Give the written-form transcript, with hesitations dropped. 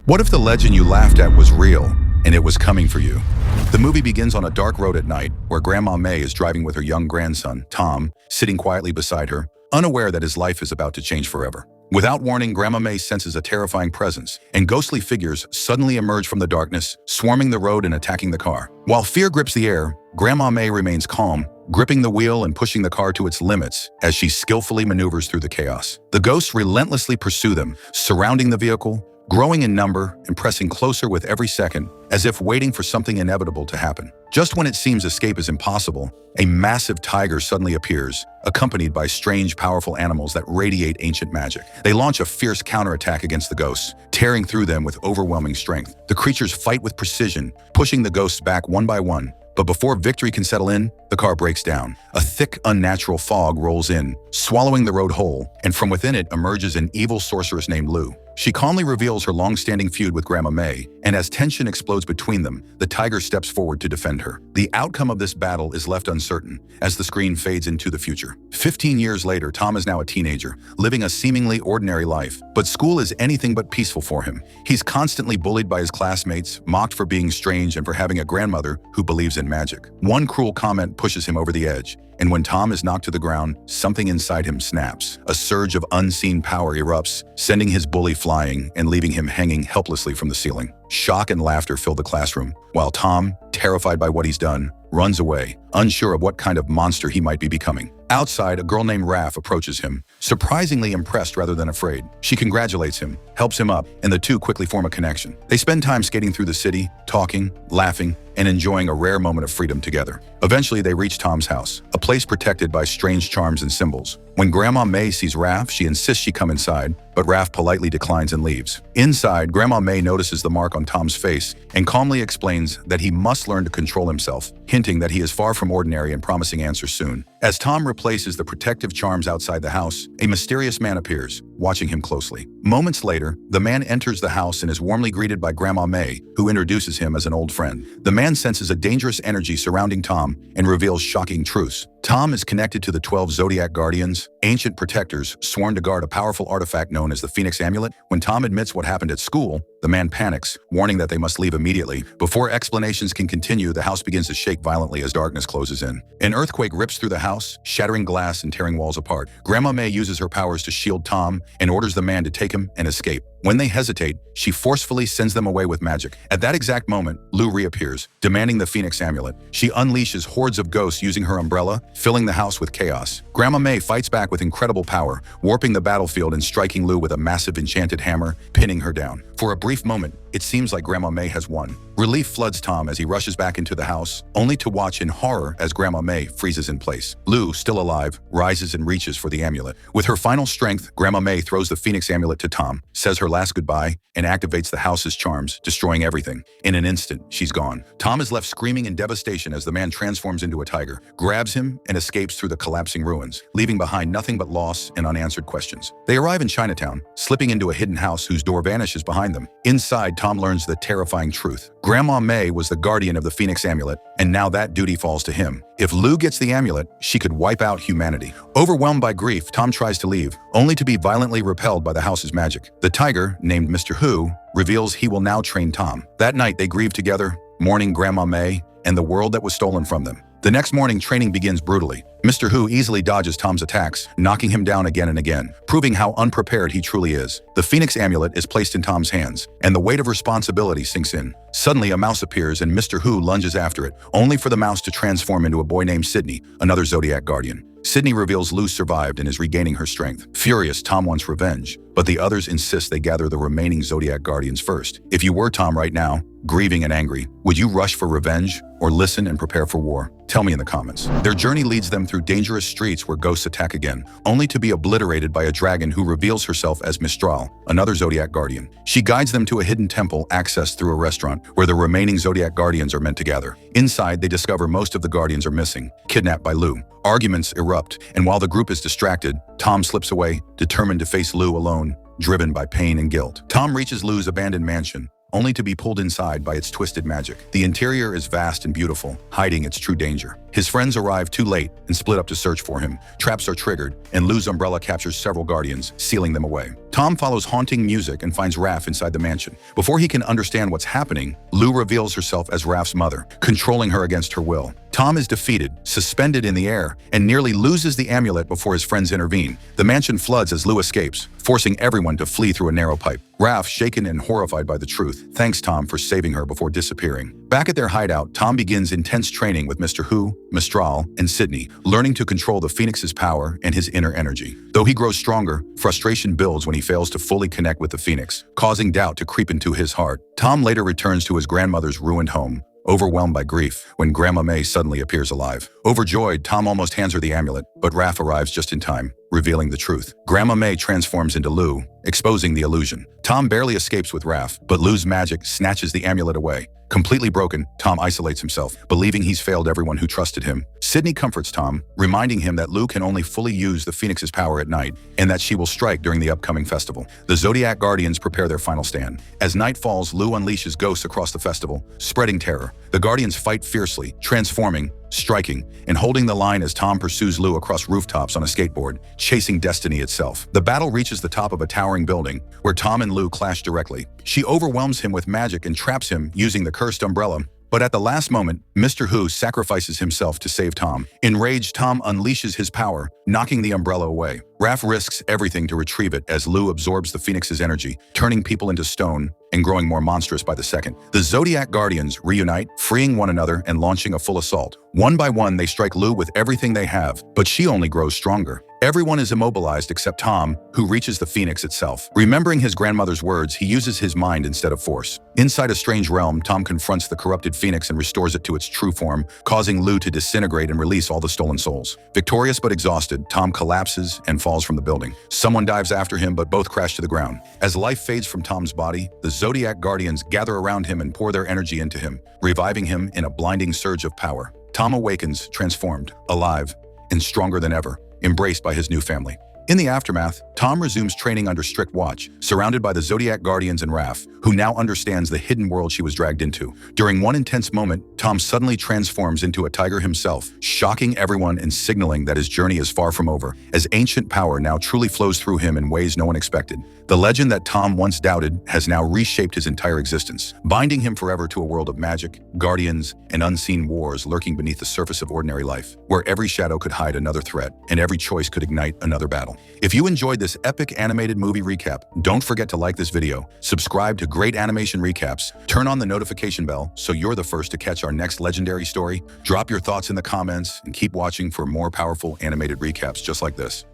What if the legend you laughed at was real and it was coming for you? The movie begins on a dark road at night where Grandma May is driving with her young grandson, Tom, sitting quietly beside her, unaware that his life is about to change forever. Without warning, Grandma May senses a terrifying presence, and ghostly figures suddenly emerge from the darkness, swarming the road and attacking the car. While fear grips the air, Grandma May remains calm, gripping the wheel and pushing the car to its limits as she skillfully maneuvers through the chaos. The ghosts relentlessly pursue them, surrounding the vehicle, growing in number and pressing closer with every second, as if waiting for something inevitable to happen. Just when it seems escape is impossible, a massive tiger suddenly appears, accompanied by strange, powerful animals that radiate ancient magic. They launch a fierce counterattack against the ghosts, tearing through them with overwhelming strength. The creatures fight with precision, pushing the ghosts back one by one. But before victory can settle in, the car breaks down. A thick, unnatural fog rolls in, swallowing the road whole, and from within it emerges an evil sorceress named Lou. She calmly reveals her long-standing feud with Grandma May, and as tension explodes between them, the tiger steps forward to defend her. The outcome of this battle is left uncertain as the screen fades into the future. 15 years later, Tom is now a teenager, living a seemingly ordinary life, but school is anything but peaceful for him. He's constantly bullied by his classmates, mocked for being strange and for having a grandmother who believes in magic. One cruel comment pushes him over the edge, and when Tom is knocked to the ground, something inside him snaps. A surge of unseen power erupts, sending his bully flying and leaving him hanging helplessly from the ceiling. Shock and laughter fill the classroom, while Tom, terrified by what he's done, runs away, unsure of what kind of monster he might be becoming. Outside, a girl named Raph approaches him, surprisingly impressed rather than afraid. She congratulates him, helps him up, and the two quickly form a connection. They spend time skating through the city, talking, laughing, and enjoying a rare moment of freedom together. Eventually, they reach Tom's house, a place protected by strange charms and symbols. When Grandma May sees Raph, she insists she come inside, but Raph politely declines and leaves. Inside, Grandma May notices the mark on Tom's face and calmly explains that he must learn to control himself, hinting that he is far from ordinary and promising answers soon. As Tom replaces the protective charms outside the house, a mysterious man appears, watching him closely. Moments later, the man enters the house and is warmly greeted by Grandma May, who introduces him as an old friend. The man senses a dangerous energy surrounding Tom and reveals shocking truths. Tom is connected to the 12 Zodiac Guardians, ancient protectors sworn to guard a powerful artifact known as the Phoenix Amulet. When Tom admits what happened at school, the man panics, warning that they must leave immediately. Before explanations can continue, the house begins to shake violently as darkness closes in. An earthquake rips through the house, shattering glass and tearing walls apart. Grandma May uses her powers to shield Tom and orders the man to take him and escape. When they hesitate, she forcefully sends them away with magic. At that exact moment, Lou reappears, demanding the Phoenix Amulet. She unleashes hordes of ghosts using her umbrella, filling the house with chaos. Grandma May fights back with incredible power, warping the battlefield and striking Lou with a massive enchanted hammer, pinning her down. For a brief moment, it seems like Grandma May has won. Relief floods Tom as he rushes back into the house, only to watch in horror as Grandma May freezes in place. Lou, still alive, rises and reaches for the amulet. With her final strength, Grandma May throws the Phoenix Amulet to Tom, says her last goodbye, and activates the house's charms, destroying everything. In an instant, she's gone. Tom is left screaming in devastation as the man transforms into a tiger, grabs him, and escapes through the collapsing ruins, leaving behind nothing but loss and unanswered questions. They arrive in Chinatown, slipping into a hidden house whose door vanishes behind them. Inside, Tom learns the terrifying truth. Grandma May was the guardian of the Phoenix Amulet, and now that duty falls to him. If Lou gets the amulet, she could wipe out humanity. Overwhelmed by grief, Tom tries to leave, only to be violently repelled by the house's magic. The tiger, named Mr. Who, reveals he will now train Tom. That night, they grieve together, mourning Grandma May and the world that was stolen from them. The next morning, training begins brutally. Mr. Who easily dodges Tom's attacks, knocking him down again and again, proving how unprepared he truly is. The Phoenix Amulet is placed in Tom's hands, and the weight of responsibility sinks in. Suddenly, a mouse appears and Mr. Who lunges after it, only for the mouse to transform into a boy named Sydney, another Zodiac Guardian. Sydney reveals Lou survived and is regaining her strength. Furious, Tom wants revenge, but the others insist they gather the remaining Zodiac Guardians first. If you were Tom right now, grieving and angry, would you rush for revenge or listen and prepare for war? Tell me in the comments. Their journey leads them through dangerous streets where ghosts attack again, only to be obliterated by a dragon who reveals herself as Mistral, another Zodiac Guardian. She guides them to a hidden temple accessed through a restaurant where the remaining Zodiac Guardians are meant to gather. Inside, they discover most of the Guardians are missing, kidnapped by Lou. Arguments erupt, and while the group is distracted, Tom slips away, determined to face Lou alone, driven by pain and guilt. Tom reaches Lou's abandoned mansion, only to be pulled inside by its twisted magic. The interior is vast and beautiful, hiding its true danger. His friends arrive too late and split up to search for him. Traps are triggered, and Lou's umbrella captures several guardians, sealing them away. Tom follows haunting music and finds Raph inside the mansion. Before he can understand what's happening, Lou reveals herself as Raph's mother, controlling her against her will. Tom is defeated, suspended in the air, and nearly loses the amulet before his friends intervene. The mansion floods as Lou escapes, forcing everyone to flee through a narrow pipe. Raph, shaken and horrified by the truth, thanks Tom for saving her before disappearing. Back at their hideout, Tom begins intense training with Mr. Who, Mistral, and Sydney, learning to control the Phoenix's power and his inner energy. Though he grows stronger, frustration builds when he fails to fully connect with the Phoenix, causing doubt to creep into his heart. Tom later returns to his grandmother's ruined home, overwhelmed by grief, when Grandma May suddenly appears alive. Overjoyed, Tom almost hands her the amulet, but Raph arrives just in time, revealing the truth. Grandma May transforms into Lou, exposing the illusion. Tom barely escapes with Raph, but Lou's magic snatches the amulet away. Completely broken, Tom isolates himself, believing he's failed everyone who trusted him. Sydney comforts Tom, reminding him that Lou can only fully use the Phoenix's power at night, and that she will strike during the upcoming festival. The Zodiac Guardians prepare their final stand. As night falls, Lou unleashes ghosts across the festival, spreading terror. The Guardians fight fiercely, transforming, striking, and holding the line as Tom pursues Lou across rooftops on a skateboard, chasing destiny itself. The battle reaches the top of a towering building, where Tom and Lou clash directly. She overwhelms him with magic and traps him using the cursed umbrella. But at the last moment, Mr. Who sacrifices himself to save Tom. Enraged, Tom unleashes his power, knocking the umbrella away. Raph risks everything to retrieve it as Lou absorbs the Phoenix's energy, turning people into stone and growing more monstrous by the second. The Zodiac Guardians reunite, freeing one another and launching a full assault. One by one, they strike Lou with everything they have, but she only grows stronger. Everyone is immobilized except Tom, who reaches the Phoenix itself. Remembering his grandmother's words, he uses his mind instead of force. Inside a strange realm, Tom confronts the corrupted Phoenix and restores it to its true form, causing Lou to disintegrate and release all the stolen souls. Victorious but exhausted, Tom collapses and falls from the building. Someone dives after him, but both crash to the ground. As life fades from Tom's body, the Zodiac Guardians gather around him and pour their energy into him, reviving him in a blinding surge of power. Tom awakens, transformed, alive, and stronger than ever, embraced by his new family. In the aftermath, Tom resumes training under strict watch, surrounded by the Zodiac Guardians and Raph, who now understands the hidden world she was dragged into. During one intense moment, Tom suddenly transforms into a tiger himself, shocking everyone and signaling that his journey is far from over, as ancient power now truly flows through him in ways no one expected. The legend that Tom once doubted has now reshaped his entire existence, binding him forever to a world of magic, guardians, and unseen wars lurking beneath the surface of ordinary life, where every shadow could hide another threat and every choice could ignite another battle. If you enjoyed this epic animated movie recap, don't forget to like this video, subscribe to great animation recaps, turn on the notification bell so you're the first to catch our next legendary story, drop your thoughts in the comments, and keep watching for more powerful animated recaps just like this.